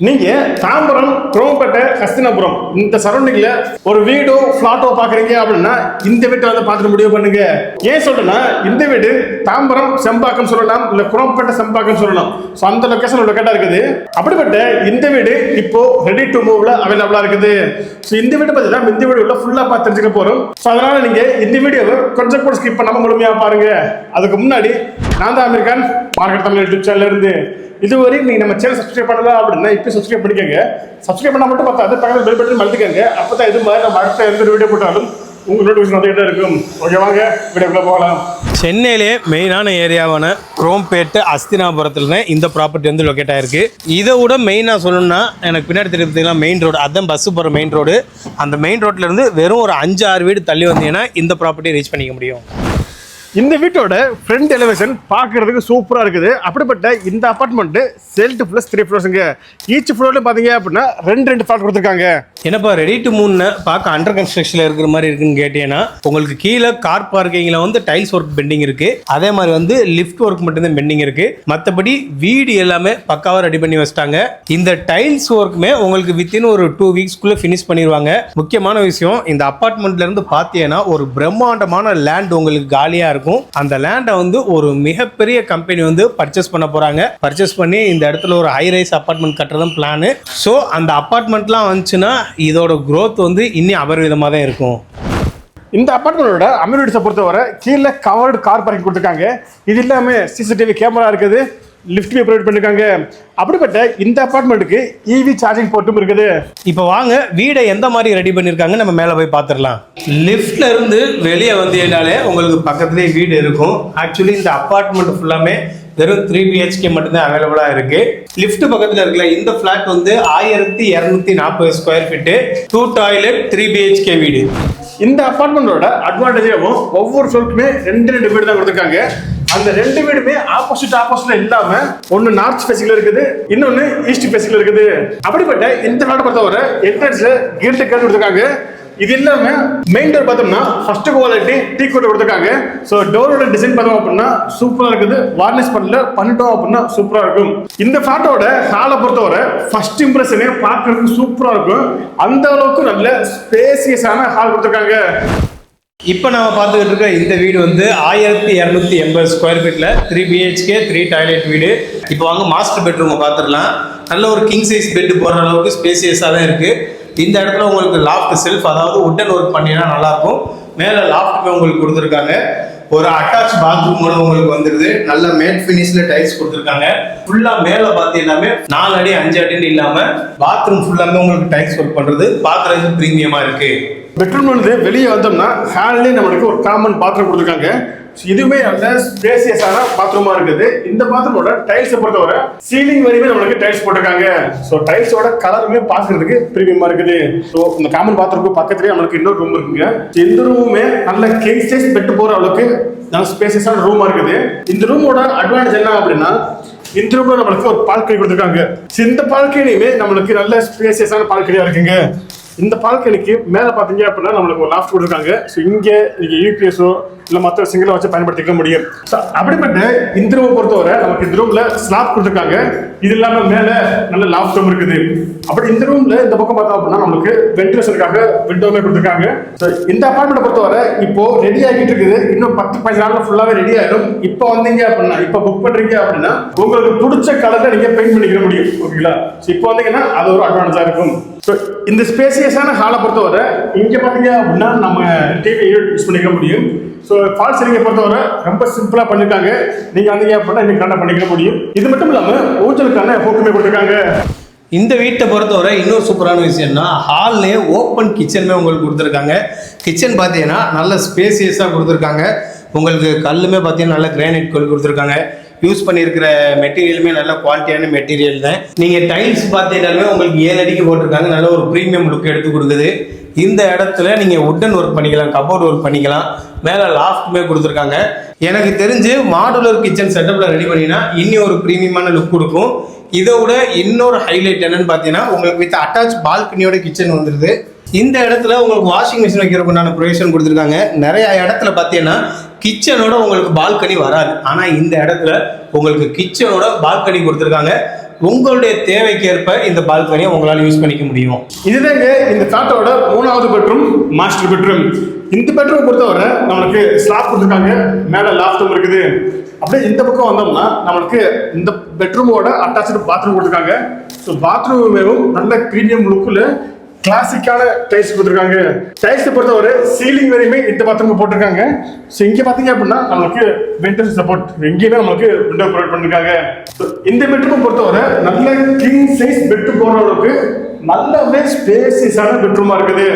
நீங்க தாம்பரம், குரோம்பேட்டை, ஹஸ்தினாபுரம் இந்த சரௌண்டிங்ல ஒரு வீடோ பிளாட்டோ பாக்குறீங்க அப்படின்னா இந்த வீட்டை வந்து பார்த்துட்டு முடிவு பண்ணுங்க. ஏன் சொல்றேன்னா இந்த வீடு தாம்பரம் செம்பாக்கம் சொல்லலாம், இல்ல குரோம்பேட்டை செம்பாக்கம் சொல்லலாம். ஸோ அந்த லொகேஷன் லொக்கேட்டா இருக்குது. அப்படிப்பட்ட இந்த வீடு இப்போ ரெடி டு மூவ்ல அவைலபிளா இருக்குது. ஸோ இந்த வீடு பார்த்தீங்கன்னா இந்த வீடியோல ஃபுல்லா பார்த்து தெரிஞ்சுக்க போறோம். ஸோ அதனால நீங்க இந்த வீடியோவை கொஞ்சம் கூட ஸ்கிப் பண்ணாம முழுமையா பாருங்க. அதுக்கு முன்னாடி நான் தான் அமீர் கான், மார்க்கெட் தமிழ் யூடியூப் சேனல்ல இருந்து. இதுவரை நீங்க நம்ம சேனல் சப்ஸ்கிரைப் பண்ணல அப்படின்னா இப்போ சப்ஸ்கிரைப் பண்ணிக்கோங்க. சப்ஸ்கிரைப் பண்ணா மட்டும் பார்த்தாது பக்கத்தில் பெல் பட்டன் அழுத்திக்கோங்க. அப்பதான் இது மாதிரி நம்ம அடுத்த எந்த வீடியோ போட்டாலும் உங்க நோட்டிஃபிகேஷன் வந்துகிட்டே இருக்கும். ஓகே, வாங்க வீடியோக்குள்ள போகலாம். சென்னையிலே மெயினான ஏரியாவான குரோம்பேட்டை, ஹஸ்தினாபுரத்தில் இந்த ப்ராப்பர்ட்டி வந்து லொக்கேட் ஆயிருக்கு. இதை விட மெயினாக சொல்லணும்னா எனக்கு பின்னாடி தெரியுதுன்னா மெயின் ரோடு, அதான் பஸ்ஸு போகிற மெயின் ரோடு. அந்த மெயின் ரோட்லேருந்து வெறும் ஒரு 5-6 வீடு தள்ளி வந்தீங்கன்னா இந்த ப்ராப்பர்ட்டியை ரீச் பண்ணிக்க முடியும். இந்த வீட்டோட ஃப்ரண்ட் எலிவேஷன் பார்க்கறதுக்கு சூப்பராக இருக்குது. அப்படிப்பட்ட இந்த அப்பார்ட்மெண்ட் செல்ட் ப்ளஸ் 3 ஃப்ளோர்ஸுங்க. ஈச் ஃப்ளோர்ல பார்த்தீங்க அப்படின்னா ரெண்டு ஃப்ளாட் கொடுத்துருக்காங்க. என்னப்பா ரெடி டு மூவ்னு பார்க்க அண்டர் கன்ஸ்ட்ரக்ஷனில் இருக்கிற மாதிரி இருக்குன்னு கேட்டீங்கன்னா, உங்களுக்கு கீழே கார் பார்க்கிங்கில் வந்து டைல்ஸ் ஒர்க் பெண்டிங் இருக்குது. அதே மாதிரி வந்து லிஃப்ட் ஒர்க் மட்டும்தான் பெண்டிங் இருக்குது. மற்றபடி வீடு எல்லாமே பக்காவாக ரெடி பண்ணி வச்சிட்டாங்க. இந்த டைல்ஸ் ஒர்க்குமே உங்களுக்கு வித்தின் ஒரு 2 வீக்ஸ்க்குள்ளே ஃபினிஷ் பண்ணிடுவாங்க. முக்கியமான விஷயம், இந்த அப்பார்ட்மெண்ட்லேருந்து பார்த்தீங்கன்னா ஒரு பிரம்மாண்டமான லேண்ட் உங்களுக்கு காலியாக இருக்கும். அந்த லேண்டை வந்து ஒரு மிகப்பெரிய கம்பெனி வந்து பர்ச்சேஸ் பண்ண போறாங்க. பர்ச்சேஸ் பண்ணி இந்த இடத்துல ஒரு ஹை ரைஸ் அபார்ட்மெண்ட் கட்டுறதும் பிளான். ஸோ அந்த அபார்ட்மெண்ட்லாம் வந்துச்சுன்னா இதோட growth வந்து இன்னும் அபரிவிதமாக தான் இருக்கும். இந்த அபார்ட்மெண்டோட அம்யூனிட்டிஸை பொறுத்தவரை கீழே கவர்டு கார் பார்க்கிங் கொடுத்துருக்காங்க. இது இல்லாமல் சிசிடிவி கேமரா இருக்குது, லிஃப்ட் ப்ரொவைட் பண்ணிருக்காங்க. அப்படிப்பட்ட இந்த அபார்ட்மெண்ட்டுக்கு இவி சார்ஜிங் போர்ட்டும் இருக்குது. இப்போ வாங்க வீடை எந்த மாதிரி ரெடி பண்ணியிருக்காங்க நம்ம மேலே போய் பார்த்துடலாம். லிஃப்ட்ல இருந்து வெளியே வந்தீங்கனாலே உங்களுக்கு பக்கத்துலேயே வீடு இருக்கும். ஆக்சுவலி இந்த அபார்ட்மெண்ட் ஃபுல்லாமே வெறும் 3 BHK மட்டும்தான் அவைலபிளாக இருக்கு. லிஃப்ட் பக்கத்தில் இருக்கல இந்த ஃபிளாட் வந்து 1240 ஸ்கொயர் ஃபீட்டு, 2 டாய்லெட், 3 BHK வீடு. இந்த அபார்ட்மெண்டோட அட்வான்டேஜாகவும் ஒவ்வொரு ஃப்ளோருக்குமே ரெண்டு வீடு தான் கொடுத்துருக்காங்க. அந்த 2 வீடுமே ஆப்போசிட்ல இல்லாம ஒன்னு நார்த் ஃபேசிங்ல இருக்குது, இன்னொன்னு ஈஸ்ட் ஃபேசிங்ல இருக்குது. அப்படிப்பட்ட இந்த ஃபிளாட் பொறுத்தவரை என்ட்ரன்ஸ்ல கேட் கேட் கொடுத்துருக்காங்க. இது இல்லாம மெயின் டோர் பார்த்தோம்னா ஃபர்ஸ்ட் குவாலிட்டி டீ கோட் கொடுத்துருக்காங்க. ஸோ டோரோட டிசைன் பார்த்தோம் அப்படின்னா சூப்பரா இருக்குது. வார்னிஷ் பண்ணிட்டோம் அப்படின்னா சூப்பரா இருக்கும். இந்த ஃபிளாட்டோட ஹாலை பொறுத்தவரை ஃபர்ஸ்ட் இம்ப்ரெஷனே பார்க்கறதுக்கு சூப்பரா இருக்கும். அந்த அளவுக்கு நல்ல ஸ்பேசியஸான ஹால் கொடுத்துருக்காங்க. இப்போ நம்ம பார்த்துக்கிட்டு இருக்க இந்த வீடு வந்து 1280 ஸ்கொயர் ஃபீட்டில் 3 BHK 3 டாய்லெட் வீடு. இப்போ வாங்க மாஸ்டர் பெட்ரூமை பார்த்துடலாம். நல்ல ஒரு கிங் சைஸ் பெட் போடுற அளவுக்கு ஸ்பேசியஸாக தான் இருக்குது. இந்த இடத்துல உங்களுக்கு லாஃப்ட் செல்ஃப், அதாவது உட்டன் ஒர்க் பண்ணினா நல்லாயிருக்கும். மேலே லாஃப்ட்டுமே உங்களுக்கு கொடுத்துருக்காங்க. ஒரு அட்டாச் பாத்ரூமோட உங்களுக்கு வந்துடுது. நல்ல மேட் ஃபினிஷ்ல டைல்ஸ் கொடுத்துருக்காங்க. ஃபுல்லா மேல பார்த்தீங்கன்னாமே 4 அடி 5 அடின்னு இல்லாம பாத்ரூம் ஃபுல்லாமே உங்களுக்கு டைல்ஸ் ஒர்க் பண்றது பாக்குறதுக்கு பிரீமியமா இருக்கு. பெட்ரூம்ல இருந்து வெளியே வந்தோம்னா ஹால்லேயே நம்மளுக்கு ஒரு காமன் பாத்ரூம் கொடுத்துருக்காங்க. இதுவுமே நல்ல ஸ்பேசியஸான பாத்ரூமா இருக்குது. இந்த பாத்ரூமோட டைல்ஸை பொறுத்தவரை சீலிங் வரையுமே நம்மளுக்கு டைல்ஸ் போட்டிருக்காங்க. ஸோ டைல்ஸோட கலருமே பார்க்கறதுக்கு பிரீமியமா இருக்குது. ஸோ இந்த காமன் பாத்ரூமுக்கு பக்கத்துலேயே நம்மளுக்கு இன்னொரு ரூம் இருக்குங்க. இந்த ரூமுமே நல்ல கிங் சைஸ் பெட் போற அளவுக்கு நல்ல ஸ்பேசியஸான ரூமா இருக்குது. இந்த ரூமோட அட்வான்டேஜ் என்ன அப்படின்னா, இந்த ரூம்ல நம்மளுக்கு ஒரு பால்கனி கொடுத்துருக்காங்க. இந்த பால்கனியுமே நம்மளுக்கு நல்ல ஸ்பேசியஸான பால்கனியா இருக்குங்க. இந்த பால்கனிக்கு மேல பாத்தீங்க அப்படின்னா நம்மளுக்கு ஒரு லாஃப்ட் கொடுத்துருக்காங்க. ஸோ இங்க நீங்க யூபிஎஸோ இல்ல மற்ற சிங்கிளை வச்சு பயன்படுத்திக்க முடியும். அப்படிப்பட்ட இந்த ரூம் பொறுத்தவரை நமக்கு இந்த ரூம்ல ஸ்லாப் கொடுத்துருக்காங்க. இது இல்லாம மேல நல்ல லாஃப்ட் ரூம் இருக்குது. அப்படி இந்த ரூம்ல இந்த பக்கம் பார்த்தோம் அப்படின்னா நமக்கு வென்டிலேஷனுக்காக விண்டோமே கொடுத்துருக்காங்க. இந்த அபார்ட்மெண்ட் பொறுத்தவரை இப்போ ரெடி ஆகிட்டு இருக்குது. இன்னும் 10-15 நாள்ல ஃபுல்லாவே ரெடி ஆயிடும். இப்போ வந்தீங்க அப்படின்னா, இப்போ புக் பண்றீங்க அப்படின்னா உங்களுக்கு பிடிச்ச கலர்ல நீங்க பெயிண்ட் பண்ணிக்க முடியும். ஓகேங்களா? இப்போ வந்தீங்கன்னா அது ஒரு அட்வான்டேஜா இருக்கும். இந்த ஸ்பேசியஸான ஹாலை பொறுத்தவரை இங்க பாத்தீங்க அப்படின்னா நம்ம டிவி யூஸ் பண்ணிக்க முடியும். ஸோ ஃபால் சீலிங்கை பொறுத்தவரை ரொம்ப சிம்பிளா பண்ணிருக்காங்க. நீங்க வந்தீங்க அப்படின்னா இன்னைக்கு கரெக்டாக பண்ணிக்க முடியும். இது மட்டும் இல்லாம ஊஞ்சலுக்கான ஹோக்குமே கொடுத்துருக்காங்க. இந்த வீட்டை பொறுத்தவரை இன்னொரு சூப்பரான விஷயம்னா ஹால்லே ஓப்பன் கிச்சனுமே உங்களுக்கு கொடுத்துருக்காங்க. கிச்சன் பார்த்தீங்கன்னா நல்ல ஸ்பேசியஸாக கொடுத்துருக்காங்க. உங்களுக்கு கல்லுமே பார்த்தீங்கன்னா நல்ல கிரானைட் கல் கொடுத்துருக்காங்க. யூஸ் பண்ணியிருக்கிற மெட்டீரியலுமே நல்ல குவாலிட்டியான மெட்டீரியல் தான். நீங்கள் டைல்ஸ் பார்த்தீங்கன்னாலுமே உங்களுக்கு 7 அடிக்கு போட்டிருக்காங்க. நல்ல ஒரு ப்ரீமியம் லுக் எடுத்து கொடுக்குது. இந்த இடத்துல நீங்கள் உட்டன் ஒர்க் பண்ணிக்கலாம், கபோர்ட் ஒர்க் பண்ணிக்கலாம். மேலே லாஃப்ட்டுமே கொடுத்துருக்காங்க. எனக்கு தெரிஞ்சு மாடுலர் கிச்சன் செட்டப்பில் ரெடி பண்ணினா இன்னும் ஒரு ப்ரீமியமான லுக் கொடுக்கும். இதை விட இன்னொரு ஹைலைட் என்னன்னு பார்த்தீங்கன்னா உங்களுக்கு வித் அட்டாச் பால்கனியோட கிச்சன் வந்துடுது. இந்த இடத்துல உங்களுக்கு வாஷிங் மிஷின் வைக்கிறதுக்குண்டான ப்ரொவிஷன் கொடுத்துருக்காங்க. நிறைய இடத்துல பார்த்தீங்கன்னா கிச்சனோட உங்களுக்கு பால்கனி வராது. ஆனால் இந்த இடத்துல உங்களுக்கு கிச்சனோட பால்கனி கொடுத்துருக்காங்க. உங்களுடைய தேவைக்கேற்ப இந்த பால்கனியை உங்களால் யூஸ் பண்ணிக்க முடியும். இதுதாங்க இந்த ஃபிளாட்டோட 3வது பெட்ரூம், மாஸ்டர் பெட்ரூம். இந்த பெட்ரூம் பொறுத்தவரை நம்மளுக்கு ஸ்லாப் கொடுத்துருக்காங்க, மேலே லாஃப்டும் இருக்குது. அப்படியே இந்த பக்கம் வந்தோம்னா நம்மளுக்கு இந்த பெட்ரூமோட அட்டாச்சு பாத்ரூம் கொடுத்துருக்காங்க. ஸோ பாத்ரூம் நல்ல ப்ரீமியம் லுக்கில் கிளாசிக்கான டைல்ஸ் கொடுத்துருக்காங்க. டைல்ஸ் பொறுத்தவரை சீலிங் வரையுமே இந்த பாத்ரூம் போட்டிருக்காங்க. ஸோ இங்கே பார்த்தீங்க அப்படின்னா நம்மளுக்கு வென்டிலேஷன் சப்போர்ட் எங்கேயுமே நம்மளுக்கு விண்டோ ப்ரொவைட் பண்ணிருக்காங்க. இந்த பெட்ரூம் பொறுத்தவரை நல்ல கிங் சைஸ் பெட்ரூம் போகிற அளவுக்கு நல்லாவே ஸ்பேசியஸான பெட்ரூமா இருக்குது.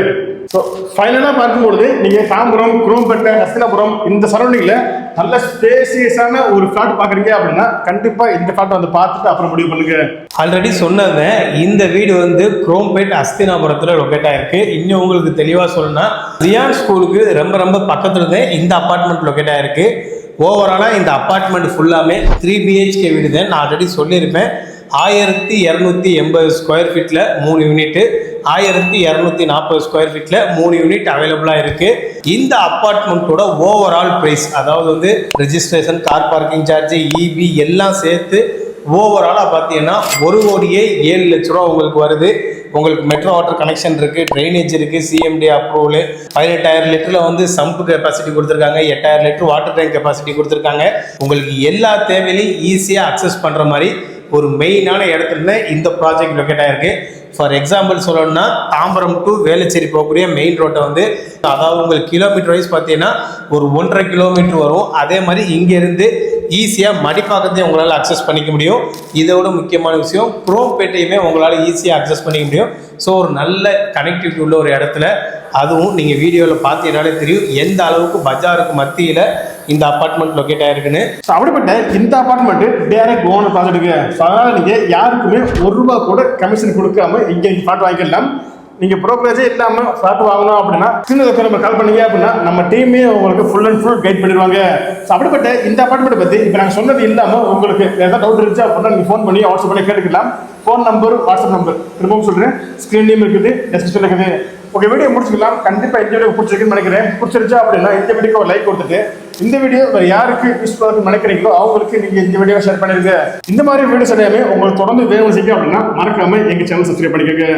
ஸோ ஃபைனலாக பார்க்கும்பொழுது நீங்கள் தாம்பரம், குரோம்பேட்டை, ஹஸ்தினாபுரம் இந்த சரௌண்டிங்கில் நல்ல ஸ்பேசியஸான ஒரு ஃபிளாட் பார்க்குறீங்க அப்படின்னா கண்டிப்பாக இந்த ஃபிளாட் வந்து பார்த்துட்டு அப்புறம் முடிவு பண்ணுங்க. ஆல்ரெடி சொன்னது இந்த வீடு வந்து குரோம்பேட் ஹஸ்தினாபுரத்தில் லொக்கேட் ஆயிருக்கு. இன்னும் உங்களுக்கு தெளிவாக சொல்லணும்னா ரியான் ஸ்கூலுக்கு ரொம்ப ரொம்ப பக்கத்துல தான் இந்த அப்பார்ட்மெண்ட் லொக்கேட் ஆயிருக்கு. ஓவராலாக இந்த அப்பார்ட்மெண்ட் ஃபுல்லாமே 3 BHK வீடு தான். நான் ஆல்ரெடி சொல்லியிருப்பேன் 1280 ஸ்கொயர் ஃபீட்டில் 3 யூனிட்டு, 1240 ஸ்கொயர் ஃபீட்டில் 3 யூனிட் அவைலபிளாக இருக்குது. இந்த அப்பார்ட்மெண்ட்டோட ஓவரால் ப்ரைஸ், அதாவது வந்து registration, car parking charge, EB எல்லாம் சேர்த்து ஓவராலாக பார்த்தீங்கன்னா 1,07,00,000 ரூபா உங்களுக்கு வருது. உங்களுக்கு மெட்ரோ வாட்டர் கனெக்ஷன் இருக்குது, ட்ரைனேஜ் இருக்குது, சிஎம்டி அப்ரூவலு, 18,000 லிட்டரில் வந்து சம்பு கெப்பாசிட்டி கொடுத்துருக்காங்க, 8,000 லிட்டர் வாட்டர் டேங்க் கெப்பாசிட்டி கொடுத்துருக்காங்க. உங்களுக்கு எல்லா தேவையிலையும் ஈஸியாக அக்சஸ் பண்ணுற மாதிரி ஒரு மெயினான இடத்துல இந்த ப்ராஜெக்ட் லொக்கேட் ஆயிருக்கு. ஃபார் எக்ஸாம்பிள் சொல்லணும்னா தாம்பரம் டு வேளச்சேரி போகக்கூடிய மெயின் ரோட்டை வந்து, அதாவது உங்களுக்கு கிலோமீட்டர் வைஸ் பார்த்தீங்கன்னா ஒரு 1.5 கிலோமீட்டர் வரும். அதே மாதிரி இங்கேருந்து ஈஸியாக மடிப்பாக்கத்தையும் உங்களால் அக்சஸ் பண்ணிக்க முடியும். இதோட முக்கியமான விஷயம் குரோம்பேட்டையுமே உங்களால் ஈஸியாக அக்சஸ் பண்ணிக்க முடியும். ஸோ ஒரு நல்ல கனெக்டிவிட்டி உள்ள ஒரு இடத்துல, அதுவும் நீங்கள் வீடியோவில் பார்த்தீங்கன்னாலே தெரியும் எந்த அளவுக்கு பஜாருக்கு மத்தியில் இந்த அப்பார்ட்மெண்ட் லொக்கேட் ஆயிருக்குன்னு. ஸோ அப்படிப்பட்ட இந்த அப்பார்ட்மெண்ட் டைரக்ட் ஓனர் ப்ராஜெக்ட்டுக்கு. ஸோ அதனால் நீங்கள் யாருக்குமே ₹1 கூட கமிஷன் கொடுக்காம இங்கே ஃப்ளாட் வாங்கிக்கலாம். நீங்கள் ப்ரோக்கரேஜே இல்லாமல் ஃப்ளாட் வாங்கணும் அப்படின்னா சின்னதுக்கு நம்ம கால் பண்ணீங்க அப்படின்னா நம்ம டீமே உங்களுக்கு ஃபுல் அண்ட் ஃபுல் கைட் பண்ணிடுவாங்க. ஸோ அப்படிப்பட்ட இந்த அப்பார்ட்மெண்ட் பற்றி இப்போ நாங்கள் சொன்னது இல்லாமல் உங்களுக்கு ஏதாவது டவுட் இருந்துச்சு அப்படின்னா நீங்கள் ஃபோன் பண்ணி வாட்ஸ்அப் பண்ணி கேட்டுக்கலாம். ஃபோன் நம்பர், வாட்ஸ்அப் நம்பர் திரும்பவும் சொல்கிறேன், ஸ்க்ரீன் நேம் இருக்குது, டெஸ்கிரிப்ஷன் இருக்குது. ஓகே, வீடியோ முடிச்சுக்கலாம். கண்டிப்பாக இந்த வீடியோ பிடிச்சிருக்குன்னு நினைக்கிறேன். பிடிச்சிருச்சா அப்படின்னா இந்த வீடியோக்கு ஒரு லைக் கொடுத்துட்டு இந்த வீடியோ வேறு யாருக்கு யூஸ்ஃபுல்லாக நினைக்கிறீங்களோ அவங்களுக்கு நீங்கள் இந்த வீடியோவை ஷேர் பண்ணிடுங்க. இந்த மாதிரி வீடியோஸ் எல்லாமே உங்களுக்கு தொடர்ந்து வேணும் அப்படின்னா மறக்காமல் எங்கள் சேனல் சப்ஸ்கிரைப் பண்ணிக்கோங்க.